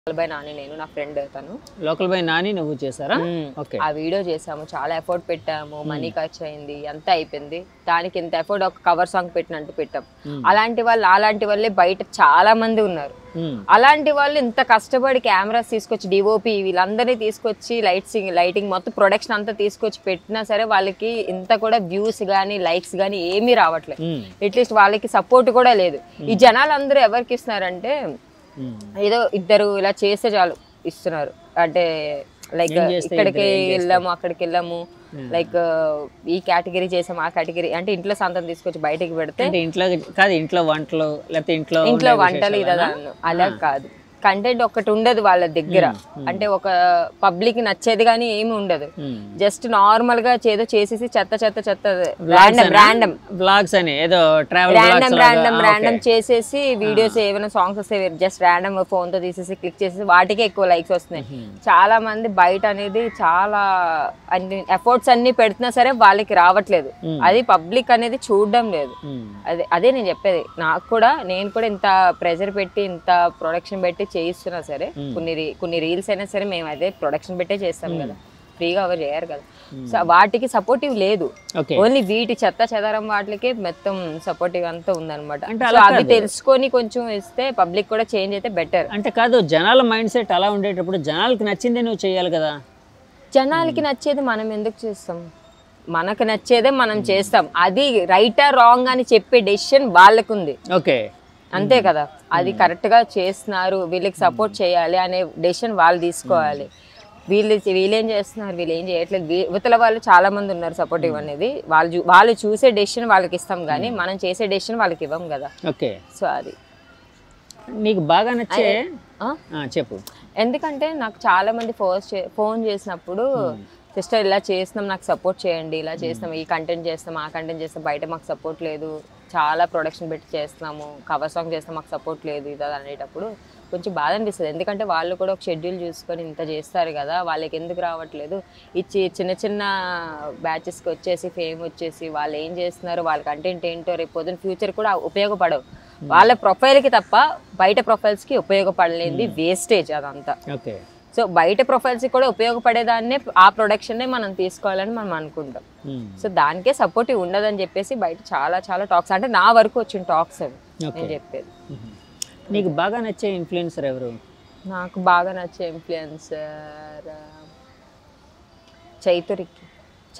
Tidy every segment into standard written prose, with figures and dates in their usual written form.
Local by Nani నేను నా friend తను లోకల్ బై నాని నువ్వు చేసారా ఓకే ఆ వీడియో చేసాము చాలా ఎఫర్ట్ పెట్టాము మనీ ఖర్చు అయింది అంతా అయిపోయింది దానికి ఇంత ఎఫర్ట్ ఒక కవర్ సాంగ్ పెట్టినట్టు పెట్టాం అలాంటి వాళ్ళే బయట చాలా మంది ఉన్నారు అలాంటి వాళ్ళు ఇంత కష్టపడి కెమెరాస్ తీసుకొచ్చి డిఓపి వీళ్ళందరినీ తీసుకొచ్చి లైటింగ్ మొత్తం ప్రొడక్షన్ అంతా తీసుకొచ్చి పెట్టినా సరే వాళ్ళకి ఇంత కూడా వ్యూస్ గానీ లైక్స్ గానీ ఏమీ రావట్లేదు అట్లీస్ట్ వాళ్ళకి సపోర్ట్ కూడా లేదు ఈ జనాలు అందరూ ఎవరికి ఇస్తున్నారంటే ఏదో ఇద్దరు ఇలా చేస్తే చాలు ఇస్తున్నారు అంటే లైక్ ఇక్కడికి వెళ్ళాము అక్కడికి వెళ్ళాము లైక్ ఈ కేటగిరీ చేసాము ఆ కేటగిరీ అంటే ఇంట్లో సంతం తీసుకొచ్చి బయటకి పెడితే ఇంట్లో కాదు ఇంట్లో వంటలు లేకపోతే ఇంట్లో వంటలు ఇదా అలా కాదు కంటెంట్ ఒకటి ఉండదు వాళ్ళ దగ్గర అంటే ఒక పబ్లిక్ నచ్చేది కానీ ఏమి ఉండదు జస్ట్ నార్మల్ గా ఏదో చేసేసి చెత్త ర్యాండమ్ బ్లాగ్స్ అని ఏదో ట్రావెల్ ర్యాండమ్ చేసేసి వీడియోస్ ఏమైనా సాంగ్స్ వస్తే జస్ట్ ర్యాండమ్ ఫోన్ తో తీసేసి క్లిక్ చేసేసి వాటికే ఎక్కువ లైక్స్ వస్తున్నాయి చాలా మంది బయట అనేది చాలా ఎఫర్ట్స్ అన్ని పెడుతున్నా సరే వాళ్ళకి రావట్లేదు అది పబ్లిక్ అనేది చూడడం లేదు అదే నేను చెప్పేది నేను కూడా ఇంత ప్రెజర్ పెట్టి ఇంత ప్రొడక్షన్ పెట్టి చేయిస్తున్నా సరే కొన్ని రీల్స్ అయినా సరే మేము అదే ప్రొడక్షన్ పెట్టే చేస్తాం కదా ఫ్రీగా ఎవరు చేయరు కదా సో వాటికి సపోర్టివ్ లేదు ఓన్లీ వీటి చెత్త చెదారం వాటికి మొత్తం సపోర్టివ్ అంతా ఉందన్నమాట అవి తెలుసుకొని కొంచెం ఇస్తే పబ్లిక్ కూడా చేంజ్ అయితే బెటర్ అంటే కాదు జనాల మైండ్ సెట్ అలా ఉండేటప్పుడు జనాలకి నచ్చిందే నువ్వు చేయాలి కదా జనాలకి నచ్చేది మనం ఎందుకు చేస్తాం మనకు నచ్చేదే మనం చేస్తాం అది రైటా రాంగ్ అని చెప్పే డెసిషన్ వాళ్ళకుంది ఓకే అంతే కదా అది కరెక్ట్ గా చేస్తున్నారు వీళ్ళకి సపోర్ట్ చేయాలి అనే డెసిషన్ వాళ్ళు తీసుకోవాలి వీళ్ళేం చేస్తున్నారు వీళ్ళు ఏం చేయట్లేదు యువతల వాళ్ళు చాలా మంది ఉన్నారు సపోర్టివ్ అనేది వాళ్ళు చూసే డెసిషన్ వాళ్ళకి ఇస్తాం కానీ మనం చేసే డెసిషన్ వాళ్ళకి ఇవ్వం కదా ఓకే సో అది నీకు బాగా నచ్చే చెప్పు ఎందుకంటే నాకు చాలా మంది ఫోన్ చేసినప్పుడు సిస్టర్ ఇలా చేస్తున్నాం నాకు సపోర్ట్ చేయండి ఇలా చేస్తున్నాం ఈ కంటెంట్ చేస్తాం ఆ కంటెంట్ చేస్తాం బయట మాకు సపోర్ట్ లేదు చాలా ప్రొడక్షన్ పెట్టి చేస్తున్నాము కవర్ సాంగ్ చేస్తాం మాకు సపోర్ట్ లేదు ఇది అనేటప్పుడు కొంచెం బాధ అనిపిస్తుంది ఎందుకంటే వాళ్ళు కూడా ఒక షెడ్యూల్ చూసుకొని ఇంత చేస్తారు కదా వాళ్ళకి ఎందుకు రావట్లేదు ఇచ్చి చిన్న చిన్న బ్యాచెస్కి వచ్చేసి ఫేమ్ వచ్చేసి వాళ్ళు ఏం చేస్తున్నారు వాళ్ళ కంటెంట్ ఏంటో రేపు పొద్దున ఫ్యూచర్ కూడా ఉపయోగపడవు వాళ్ళ ప్రొఫైల్కి తప్ప బయట ప్రొఫైల్స్కి ఉపయోగపడలేదు వేస్టేజ్ అదంతా ఓకే సో బయట ప్రొఫైల్స్ కూడా ఉపయోగపడేదాన్నే ఆ ప్రొడక్షన్నే మనం తీసుకోవాలని మనం అనుకుంటాం సో దానికే సపోర్టివ్ ఉండదని చెప్పేసి బయట చాలా చాలా టాక్స్ అంటే నా వరకు వచ్చిన టాక్స్ అవి నేను చెప్పేది నీకు బాగా నచ్చే ఇన్ఫ్లుయెన్సర్ ఎవరు నాకు బాగా నచ్చే ఇన్ఫ్లుయెన్సర్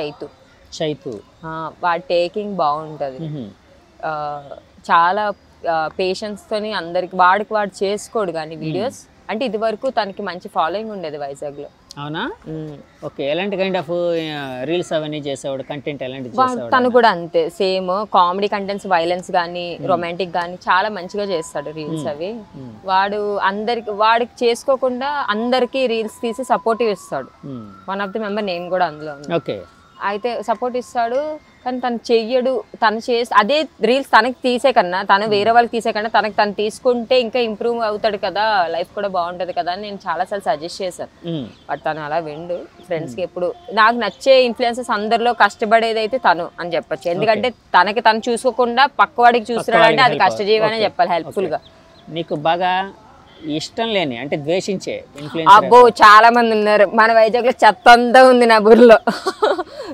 చైతు వాడి టేకింగ్ బాగుంటుంది చాలా పేషెన్స్తోని అందరికి వాడు చేసుకోడు కానీ వీడియోస్ అంటే ఇది వరకు తనకి మంచి ఫాలోయింగ్ ఉండేది వైజాగ్ లో అవునా ఓకే ఎలాంటి కైండ్ ఆఫ్ రీల్స్ అవన్నీ చేసేవాడు కంటెంట్ ఎలాంటి చేసేవాడు తను కూడా అంతే సేమ్ కామెడీ కంటెంట్స్ వైలెన్స్ గానీ రొమాంటిక్ గానీ చాలా మంచిగా చేస్తాడు రీల్స్ అవి వాడికి చేసుకోకుండా అందరికి రీల్స్ తీసి సపోర్టివ్ ఇస్తాడు వన్ ఆఫ్ ది మెంబర్ నేను కూడా అందులో ఓకే అయితే సపోర్ట్ ఇస్తాడు కానీ తను చెయ్యడు తను అదే రీల్స్ తనకి తీసే కన్నా తను వేరే వాళ్ళకి తీసే కన్నా తను తీసుకుంటే ఇంకా ఇంప్రూవ్ అవుతాడు కదా లైఫ్ కూడా బాగుంటది కదా అని నేను చాలాసార్లు సజెస్ట్ చేశాను బట్ తను అలా విండు ఫ్రెండ్స్కి ఎప్పుడు నాకు నచ్చే ఇన్ఫ్లుయెన్సర్స్ అందరిలో కష్టపడేది అయితే తను అని చెప్పొచ్చు ఎందుకంటే తను చూసుకోకుండా పక్కవాడికి చూస్తున్నాడు అంటే అది కష్టజీవి అనే చెప్పాలి హెల్ప్ఫుల్ గా నీకు బాగా ఇష్టం లేని అంటే ద్వేషించే అబ్బో చాలా మంది ఉన్నారు మన వైజాగ్ లో చెత్త అంతా ఉంది నా బుర్రలో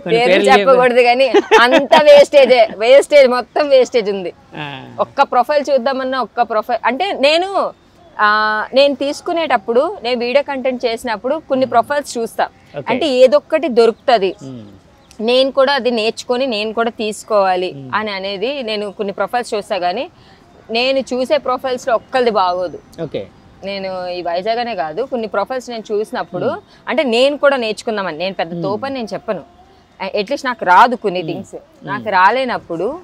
పేరు చెప్పకూడదు కానీ అంత వేస్టేజ్ మొత్తం వేస్టేజ్ ఉంది ఒక్క ప్రొఫైల్ చూద్దామన్నా ఒక్క ప్రొఫైల్ అంటే నేను తీసుకునేటప్పుడు నేను వీడియో కంటెంట్ చేసినప్పుడు కొన్ని ప్రొఫైల్స్ చూస్తా అంటే ఏదొక్కటి దొరుకుతుంది నేను కూడా అది నేర్చుకొని నేను కూడా తీసుకోవాలి అనేది నేను కొన్ని ప్రొఫైల్స్ చూస్తా కానీ నేను చూసే ప్రొఫైల్స్ లో ఒక్కరిది బాగోదు నేను ఈ వైజాగ్ అనే కాదు కొన్ని ప్రొఫైల్స్ నేను చూసినప్పుడు అంటే నేను కూడా నేర్చుకుందామని నేను పెద్ద తోపని నేను చెప్పను అట్లీస్ట్ నాకు రాదు కొన్ని థింగ్స్ నాకు రాలేనప్పుడు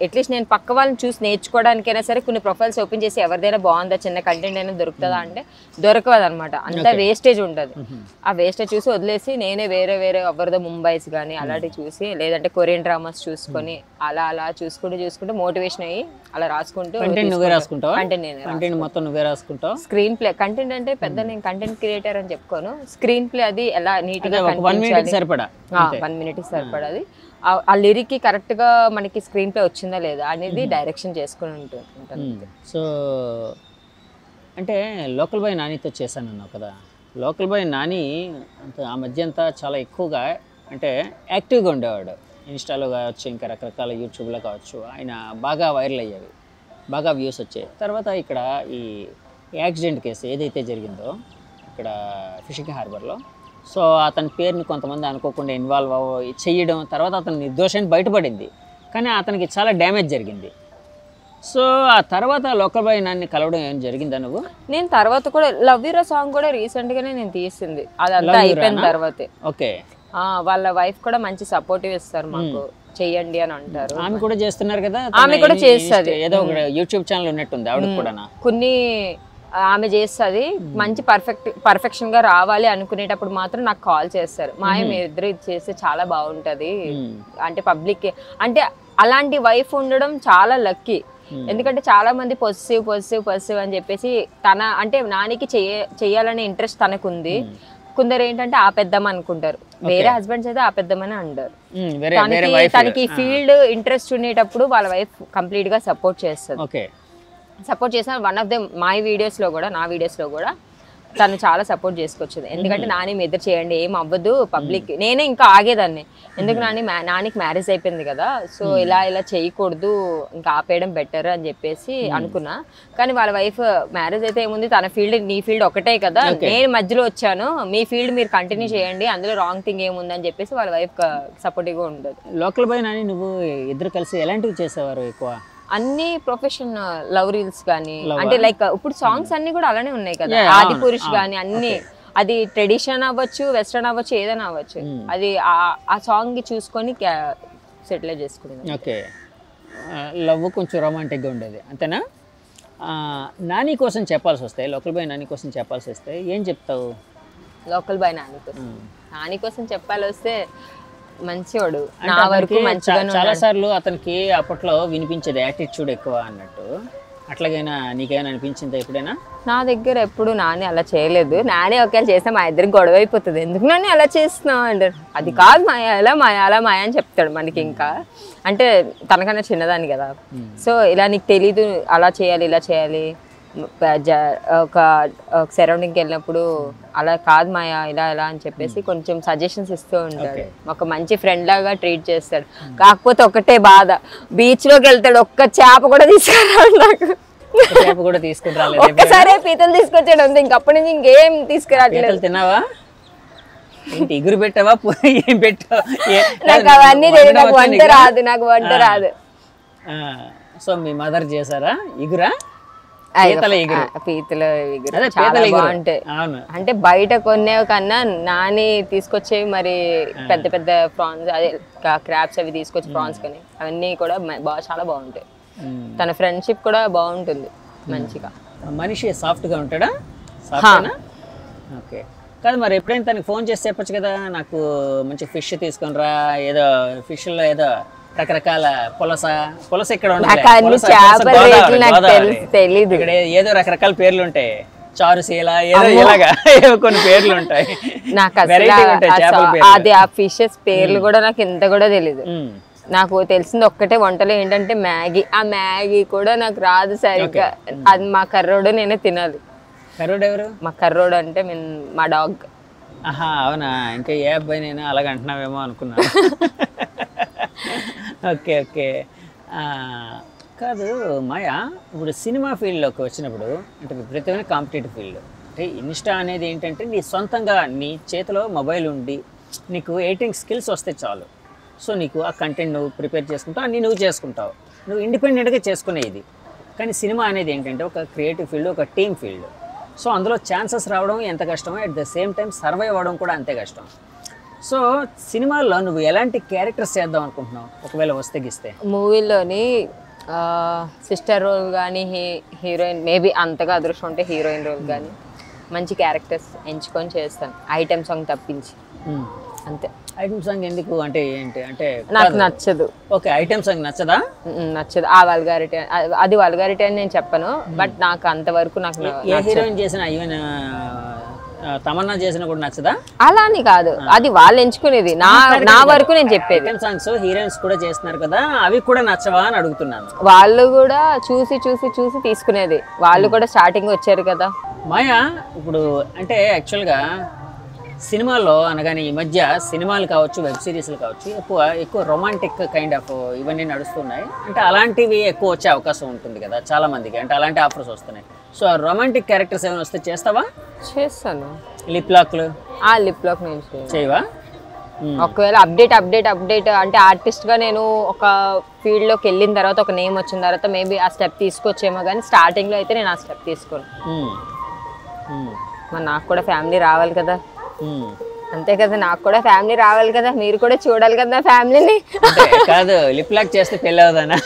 అట్లీస్ట్ నేను పక్క వాళ్ళని చూసి నేర్చుకోవడానికైనా సరే కొన్ని ప్రొఫైల్స్ ఓపెన్ చేసి ఎవరిదైనా బాగుందా చిన్న కంటెంట్ అయినా దొరుకుతుందా అంటే దొరకదు అనమాట అంత వేస్టేజ్ ఉంటుంది ఆ వేస్టేజ్ చూసి వదిలేసి నేనే వేరే ఎవరిదో ముంబైస్ కానీ అలాంటివి చూసి లేదంటే కొరియన్ డ్రామాస్ చూసుకొని అలా చూసుకుంటూ మోటివేషన్ అయ్యి అలా రాసుకుంటూ కంటెంట్ మొత్తం నువ్వే రాసుకుంటావు స్క్రీన్ ప్లే కంటెంట్ అంటే పెద్ద నేను కంటెంట్ క్రియేటర్ అని చెప్పుకోను స్క్రీన్ ప్లే అది ఎలా నీట్ గా 1 మినిట్ సరిపడా 1 మినిట్ సరిపడాది ఆ లిరిక్ కరెక్ట్ గా మనకి స్క్రీన్ ప్లే వచ్చిందా లేదా అనేది డైరెక్షన్ చేసుకుని ఉంటుంది సో అంటే లోకల్ బాయ్ నానితో చేశానన్నావు కదా, లోకల్ బాయ్ నాని ఆ మధ్య అంతా చాలా ఎక్కువగా అంటే యాక్టివ్గా ఉండేవాడు. ఇన్స్టాలో కావచ్చు, ఇంకా రకరకాల యూట్యూబ్లో కావచ్చు, ఆయన బాగా వైరల్ అయ్యేవి, బాగా వ్యూస్ వచ్చాయి. తర్వాత ఇక్కడ ఈ యాక్సిడెంట్ కేసు ఏదైతే జరిగిందో ఇక్కడ ఫిషింగ్ హార్బర్లో, సో అతని పేరుని కొంతమంది అనుకోకుండా ఇన్వాల్వ్ చేయడం, తర్వాత అతని నిర్దోషాన్ని బయటపడింది, కానీ అతనికి చాలా డ్యామేజ్ జరిగింది. సో ఆ తర్వాత లోకల్ బాయ్ నాన్ని కలవడం ఏం జరిగిందా నువ్వు? నేను తర్వాత కూడా లవ్ యూరా సాంగ్ కూడా రీసెంట్ గానే నేను తీసింది, అదంతా అయిపోయిన తర్వాతే. ఓకే. వాళ్ళ వైఫ్ కూడా మంచి సపోర్టివ్ ఇస్తారు మాకు, చెయ్యండి అని అంటారు. ఆమె కూడా చేస్తున్నారు కదా, ఆమె కూడా చేస్తుంది, ఏదో ఒక యూట్యూబ్ ఛానల్ ఉన్నట్టుంది ఆవిడ కూడా. కొన్ని ఆమె చేస్తుంది మంచి పర్ఫెక్షన్ గా రావాలి అనుకునేటప్పుడు మాత్రం నాకు కాల్ చేస్తారు, మాయ మీరిద్దరు ఇది చేస్తే చాలా బాగుంటది అంటే పబ్లిక్ అంటే. అలాంటి వైఫ్ ఉండడం చాలా లక్కీ, ఎందుకంటే చాలా మంది పొజిటివ్ అని చెప్పేసి తన అంటే నానికి చెయ్యాలనే ఇంట్రెస్ట్ తనకుంది. కొందరు ఏంటంటే ఆపేద్దాం అనుకుంటారు, వేరే హస్బెండ్స్ అయితే ఆపేద్దామని అంటారు. తనకి ఫీల్డ్ ఇంట్రెస్ట్ ఉండేటప్పుడు వాళ్ళ వైఫ్ కంప్లీట్ గా సపోర్ట్ చేస్తుంది. సపోర్ట్ చేసిన వన్ ఆఫ్ ద మై వీడియోస్లో కూడా, నా వీడియోస్లో కూడా తను చాలా సపోర్ట్ చేసుకొచ్చింది. ఎందుకంటే నాని మీ ఇద్దరు చేయండి, ఏం అవ్వదు పబ్లిక్. నేనే ఇంకా ఆగేదాన్ని, ఎందుకు నానికి మ్యారేజ్ అయిపోయింది కదా, సో ఇలా చేయకూడదు, ఇంకా ఆపేయడం బెటర్ అని చెప్పేసి అనుకున్నా. కానీ వాళ్ళ వైఫ్ మ్యారేజ్ అయితే ఏముంది, తన ఫీల్డ్ నీ ఫీల్డ్ ఒకటే కదా, నేను మధ్యలో వచ్చాను, మీ ఫీల్డ్ మీరు కంటిన్యూ చేయండి, అందులో రాంగ్ థింగ్ ఏముంది అని చెప్పేసి వాళ్ళ వైఫ్ సపోర్టివ్గా ఉండదు. లోకల్ బాయ్ నాని నువ్వు ఇద్దరు కలిసి ఎలాంటివి చేసేవారు ఎక్కువ? అన్ని ప్రొఫెషన్ లవ్ రీల్స్ కానీ, అంటే లైక్ ఇప్పుడు సాంగ్స్ అన్ని కూడా అలానే ఉన్నాయి కదా, ఆది పురుష్ కానీ అన్ని, అది ట్రెడిషన్ అవ్వచ్చు, వెస్టర్న్ అవ్వచ్చు, ఏదైనా అవ్వచ్చు, అది ఆ సాంగ్ చూసుకొని సెటిల్ చేసుకునేది. ఓకే. లవ్ కొంచెం రొమాంటిక్గా ఉండేది అంతేనా? నాని కోసం చెప్పాల్సి వస్తే, లోకల్ బాయ్ నాని కోసం చెప్పాల్సి వస్తే ఏం చెప్తావు? లోకల్ బాయ్ నాని కోసం చెప్పాలి వస్తే మంచివాడు, నా వరకు మంచిగా. చాలా సార్లు అతనికి అప్పట్లో వినిపించేది యాటిట్యూడ్ ఎక్కువ అన్నట్టు, అట్లాగైనా నీకేమైనా అనిపించిందా ఎప్పుడైనా? నా దగ్గర ఎప్పుడు నాని అలా చేయలేదు. నాని ఒకవేళ చేస్తే మా ఇద్దరికి గొడవ అయిపోతుంది, ఎందుకు నాని అలా చేస్తున్నావు అంటారు. అది కాదు మాయ, అలా మాయ అని చెప్తాడు మనకి. ఇంకా అంటే తనకన్నా చిన్నదాన్ని కదా, సో ఇలా నీకు తెలీదు, అలా చేయాలి ఇలా చేయాలి, ఒక సరౌండింగ్కి వెళ్ళినప్పుడు అలా కాదు మాయా ఇలా అని చెప్పేసి కొంచెం సజెషన్స్ ఇస్తూ ఉంటాడు. ఒక మంచి ఫ్రెండ్ లాగా ట్రీట్ చేస్తాడు. కాకపోతే ఒకటే బాధ, బీచ్ లోకి వెళ్తాడు, ఒక్క చేప కూడా తీసుకురాడు. నాకు ఒక్కసారే పీతలు తీసుకొచ్చాడు అంతే, ఇంకప్పటి నుంచి ఇంకేం తీసుకురావట్లేదు. తిన్నావా? ఇగురు పెట్టావా? ఏం పెట్టావు? నాకు అవన్నీ తెలియదు, నాకు వంట రాదు. సో మీ మదర్ చేశారా ఇగురా? పీతల ఎగురు చాలా బాగుంటాయి. అంటే బయట కొనే కన్నా నాని తీసుకొచ్చేవి మరి పెద్ద పెద్ద ప్రాన్స్, అదే క్రాబ్స్ అవి తీసుకొచ్చి ప్రాన్స్ కానీ అవన్నీ కూడా చాలా బాగుంటాయి. తన ఫ్రెండ్షిప్ కూడా బాగుంటుంది మంచిగా. మనిషి సాఫ్ట్ గా ఉంటాడా? ఓకే. కాదు మరి ఎప్పుడైనా తనకి ఫోన్ చేసి చెప్పొచ్చు కదా, నాకు మంచి ఫిష్ తీసుకొని రా, ఏదో ఫిష్ లో ఏదో రకరకాల పులస ఇక్కడ ఇక్కడ ఏదో రకరకాల పేర్లు ఉంటాయి, చారుశీల ఏదో ఇలాగా కొన్ని పేర్లు ఉంటాయి. నాకు అది ఆ ఫిషెస్ పేర్లు కూడా నాకు ఇంత కూడా తెలీదు. నాకు తెలిసింది ఒక్కటే వంటలో ఏంటంటే మ్యాగీ. ఆ మ్యాగీ కూడా నాకు రాదు సరిగ్గా, అది మా కర్రోడు నేనే తినాలి. కర్రోడు ఎవరు? మా కర్రోడు అంటే మా డాగ్. అవునా? ఇంకా ఏ అబ్బాయి నేను అలాగ అంటున్నావేమో అనుకున్నాను. ఓకే. కాదు మాయా, ఇప్పుడు సినిమా ఫీల్డ్లోకి వచ్చినప్పుడు అంటే విపరీతమైన కాంపిటేటివ్ ఫీల్డ్, అంటే ఇన్స్టా అనేది ఏంటంటే నీ సొంతంగా నీ చేతిలో మొబైల్ ఉండి నీకు ఎడిటింగ్ స్కిల్స్ వస్తే చాలు. సో నీకు ఆ కంటెంట్ నువ్వు ప్రిపేర్ చేసుకుంటావు, అన్నీ నువ్వు చేసుకుంటావు, నువ్వు ఇండిపెండెంట్గా చేసుకునేది. కానీ సినిమా అనేది ఏంటంటే ఒక క్రియేటివ్ ఫీల్డ్, ఒక టీమ్ ఫీల్డ్. సో అందులో ఛాన్సెస్ రావడం ఎంత కష్టమో, at the same time survive అవ్వడం కూడా అంతే కష్టం. సో సినిమాల్లో నువ్వు ఎలాంటి క్యారెక్టర్స్ చేద్దాం అనుకుంటున్నావు ఒకవేళ వస్తే గిస్తే? మూవీలోని సిస్టర్ రోల్ కానీ, హీరోయిన్ మేబీ అంతగా అదృష్టం ఉంటే హీరోయిన్ రోల్ కానీ మంచి క్యారెక్టర్స్ ఎంచుకొని చేస్తాను, ఐటెం సాంగ్ తప్పించి. అంతే. ఐటెం సాంగ్ ఎందుకు అంటే ఏంటి అంటే? నాకు నచ్చదు. ఓకే, ఐటెం సాంగ్ నచ్చదా? నచ్చదు. ఆ వల్గారిటీ, అది వల్గారిటీ అని నేను చెప్పను, బట్ నాకు అంతవరకు నాకు. ఏ హీరోయిన్ చేసిన ఈవెన్ తమన్నా చేసిన కూడా నచ్చదా? అలా అని కాదు, అది వాళ్ళు ఎంచుకునేది. నా వరకు నేను చెప్పేది. ఐటమ్ సాంగ్స్ హీరోయిన్స్ కూడా చేస్తున్నారు కదా, అవి కూడా నచ్చవా అని అడుగుతున్నాను. వాళ్ళు కూడా చూసి చూసి చూసి తీసుకునేది. వాళ్ళు కూడా స్టార్టింగ్ వచ్చారు కదా. మాయా, ఇప్పుడు అంటే యాక్చువల్గా సినిమాల్లో అనగానే ఈ మధ్య సినిమాలు కావచ్చు, వెబ్ సిరీస్లు కావచ్చు, ఎక్కువ రొమాంటిక్ కైండ్ ఆఫ్ ఇవన్నీ నడుస్తున్నాయి. అంటే అలాంటివి ఎక్కువ వచ్చే అవకాశం ఉంటుంది కదా చాలా మందికి, అంటే అలాంటి ఆఫర్స్ వస్తున్నాయి. సో ఆ రొమాంటిక్ క్యారెక్టర్స్ ఏమైనా వస్తే చేస్తావా? చేస్తాను. లిప్ లాక్లు? లిప్ లాక్ నేను చేయవా? ఒకవేళ అప్డేట్ అంటే ఆర్టిస్ట్గా నేను ఒక ఫీల్డ్లోకి వెళ్ళిన తర్వాత, ఒక నేమ్ వచ్చిన తర్వాత మేబీ ఆ స్టెప్ తీసుకొచ్చేమో, కానీ స్టార్టింగ్లో అయితే నేను ఆ స్టెప్ తీసుకోను. మరి నాకు కూడా ఫ్యామిలీ రావాలి కదా. అంతే కదా, నాకు కూడా ఫ్యామిలీ రావాలి కదా, మీరు కూడా చూడాలి కదా ఫ్యామిలీని. కాదు, లిప్ లాక్ చేస్తే పెళ్ళి అవుదానా?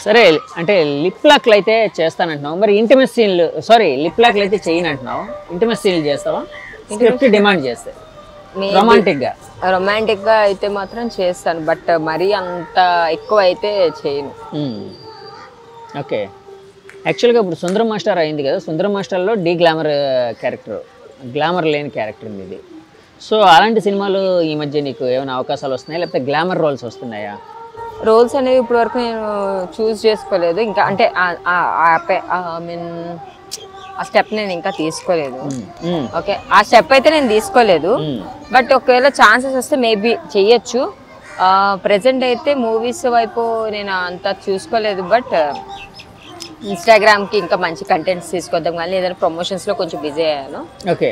సరే, అంటే లిప్ లాక్లు అయితే చేస్తానంటున్నావు, మరి ఇంటిమేట్ సీన్లు లిప్ లాక్లు అయితే చేయనంటున్నావు, ఇంటిమేట్ సీన్లు చేస్తావా? స్క్రిప్ట్ డిమాండ్ చేస్తే రొమాంటిక్ గా అయితే మాత్రం చేస్తాను, బట్ మరీ అంత ఎక్కువ అయితే చేయను. ఓకే. యాక్చువల్గా ఇప్పుడు సుందరం మాస్టర్ అయింది కదా, సుందరం మాస్టర్లో గ్లామర్ లేని క్యారెక్టర్ ఉంది ఇది. సో అలాంటి సినిమాలు ఈ మధ్య నీకు ఏమైనా అవకాశాలు వస్తున్నాయా, లేకపోతే గ్లామర్ రోల్స్ వస్తున్నాయా? రోల్స్ అనేవి ఇప్పటి వరకు నేను చూస్ చేసుకోలేదు ఇంకా, అంటే ఆ స్టెప్ నేను ఇంకా తీసుకోలేదు. ఓకే, ఆ స్టెప్ అయితే నేను తీసుకోలేదు, బట్ ఒకవేళ ఛాన్సెస్ వస్తే మేబీ చెయ్యొచ్చు. ప్రెసెంట్ అయితే మూవీస్ వైపు నేను అంతా చూసుకోలేదు, బట్ ఇన్స్టాగ్రామ్కి ఇంకా మంచి కంటెంట్స్ తీసుకొద్దాం, కానీ ఏదైనా ప్రమోషన్స్లో కొంచెం బిజీ అయ్యాను. ఓకే,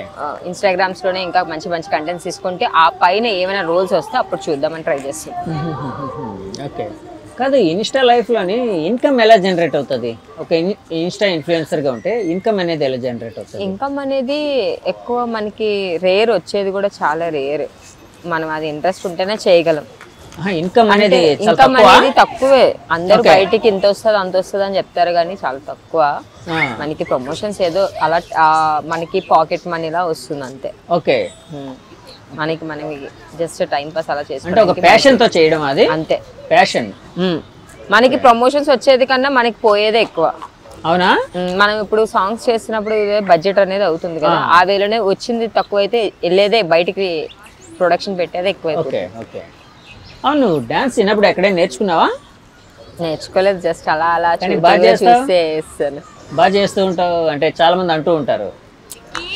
ఇన్స్టాగ్రామ్స్లోనే ఇంకా మంచి మంచి కంటెంట్స్ తీసుకుంటే ఆ పైన ఏమైనా రోల్స్ వస్తే అప్పుడు చూద్దామని ట్రై చేస్తాం. ఓకే. కాదు, ఇన్స్టా లైఫ్లోని ఇన్కమ్ ఎలా జనరేట్ అవుతుంది? ఒక ఇన్స్టా ఇన్ఫ్లుయెన్సర్గా ఉంటే ఇన్కమ్ అనేది ఎలా జనరేట్ అవుతుంది? ఇన్కమ్ అనేది ఎక్కువ మనకి రేర్, వచ్చేది కూడా చాలా రేర్. మనం అది ఇంట్రెస్ట్ ఉంటేనే చేయగలం. ఇన్కమ్ అనేది తక్కువే. అందరూ బయటికి ఇంత వస్తుంది అంత వస్తుంది అని చెప్తారు, కానీ చాలా తక్కువ. మనకి ప్రమోషన్స్ ఏదో అలా మనకి పాకెట్ మనీలా వస్తుంది అంతే. ఓకే, మనకి జస్ట్ టైం పాస్ అలా చేసుకుంటే ఒక ప్యాషన్ తో చేయడం, అది అంతే ప్యాషన్. మనకి ప్రమోషన్స్ వచ్చేది కన్నా మనకి పోయేదే ఎక్కువ. అవునా? మనం ఇప్పుడు సాంగ్స్ చేస్తున్నప్పుడు బడ్జెట్ అనేది అవుతుంది కదా, ఆ వేళనే వచ్చింది తక్కువ అయితే వెళ్ళేదే బయటికి ప్రొడక్షన్ పెట్టేదే ఎక్కువ. ఓకే. అవును, డాన్స్ చిన్నప్పుడు ఎక్కడైనా నేర్చుకున్నావా? నేర్చుకోలేదు, జస్ట్ అలా అలా బాగా చేస్తూ ఉంటావు అంటే చాలా మంది అంటూ ఉంటారు.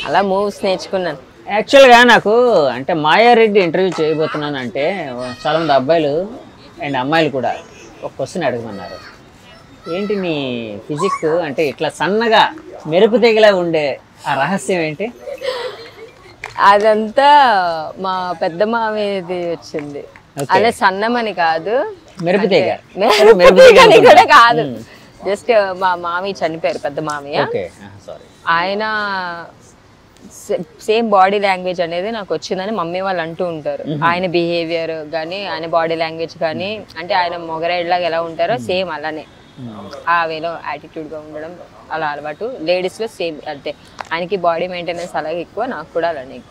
అలా మూవ్స్ నేర్చుకున్నాను. యాక్చువల్గా నాకు అంటే మాయారెడ్డి ఇంటర్వ్యూ చేయబోతున్నాను అంటే చాలా మంది అబ్బాయిలు అండ్ అమ్మాయిలు కూడా ఒక క్వశ్చన్ అడగమన్నారు. ఏంటి నీ ఫిజిక్ అంటే ఇట్లా సన్నగా మెరుపు తెగిలా ఉండే ఆ రహస్యం ఏంటి? అదంతా మా పెద్ద మామయ్యది వచ్చింది. అదే సన్నమని కాదు, మెరుపుతీగని కూడా కాదు, జస్ట్ మా మామయ్య చనిపోయారు, పెద్ద మామయ్య. ఆయన సేమ్ బాడీ లాంగ్వేజ్ అనేది నాకు వచ్చిందని మమ్మీ వాళ్ళు అంటూ ఉంటారు. ఆయన బిహేవియర్ కానీ, ఆయన బాడీ లాంగ్వేజ్ కానీ, అంటే ఆయన మొగరైడ్లాగా ఎలా ఉంటారో సేమ్ అలానే ఆ వేలో యాటిట్యూడ్గా ఉండడం అలా అలవాటు. లేడీస్లో సేమ్ అంతే, ఆయనకి బాడీ మెయింటెనెన్స్ అలాగే ఎక్కువ, నాకు కూడా అలానే ఎక్కువ.